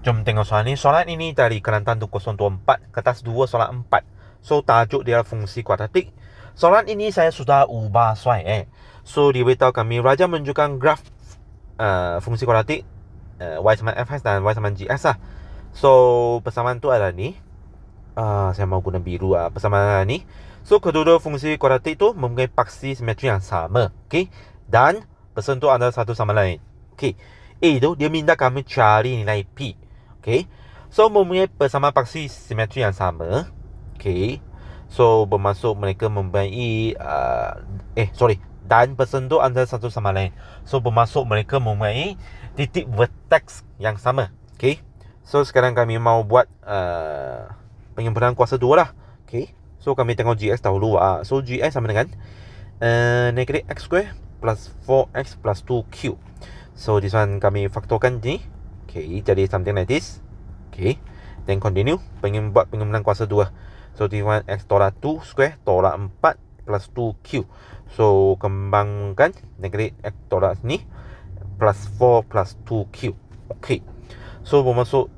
Jom tengok soalan ni. Soalan ini dari Kelantan 2024, kertas 2 soalan 4. So tajuk dia fungsi kuadratik. Soalan ini saya sudah ubah soal. So diberitahu kami Raja menunjukkan graf fungsi kuadratik y sama fx dan y sama gx lah. So persamaan tu adalah ni. Saya mau guna biru persamaan ni. So kedua-dua fungsi kuadratik tu mempunyai paksi simetri yang sama. Okay. Dan bersentuh antara satu sama lain. Okay. Itu dia minta kami cari nilai P. Okay. So mempunyai persamaan paksi simetri yang sama. Okay. So bermaksud mereka mempunyai dan bersentuh antara satu sama lain. So bermaksud mereka mempunyai titik vertex yang sama. Okay. So sekarang kami mau buat penyempurnaan kuasa 2 lah. Okay. So kami tengok GX dahulu. So GX sama dengan negatif X square plus 4X plus 2Q. So this one kami faktorkan ni. Okay. Jadi something like this. Okay. Then continue. Pengen buat penyempurnaan kuasa 2. So this one X tolak 2 square tolak 4 plus 2Q. So kembangkan negatif X tolak ni plus 4 plus 2Q. Okay. So bermaksud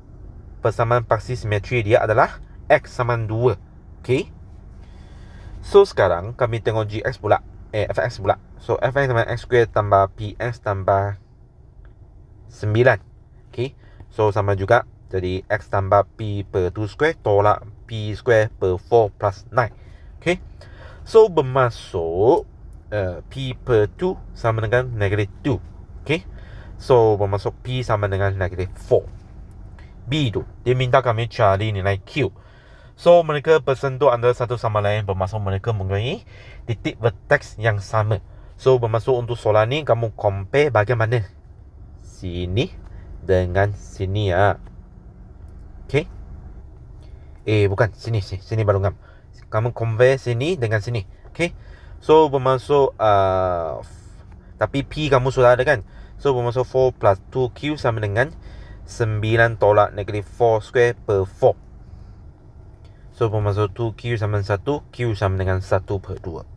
persamaan paksi simetri dia adalah X sama 2. Okay. So sekarang kami tengok GX pula. Fx pula. So fx sama X square tambah PX tambah 9. Okay. So sama juga. Jadi X tambah P per 2 square tolak P square per 4 plus 9. Okay. So bermaksud P per 2 sama dengan negatif 2. Okay. So bermaksud P sama dengan negatif 4. B tu dia minta kami cari nilai Q. So mereka bersentuh antara satu sama lain, bermaksud mereka mempunyai titik vertex yang sama. So bermaksud untuk soalan ni kamu compare bagaimana sini dengan sini Okay. Bukan sini baru ngam. Kamu compare sini dengan sini. Okay. So bermaksud tapi P kamu sudah ada kan. So bermaksud 4 plus 2Q sama dengan 9 tolak negatif 4 square per 4. So bermaksud 2Q sama dengan 1, Q sama dengan 1 per 2.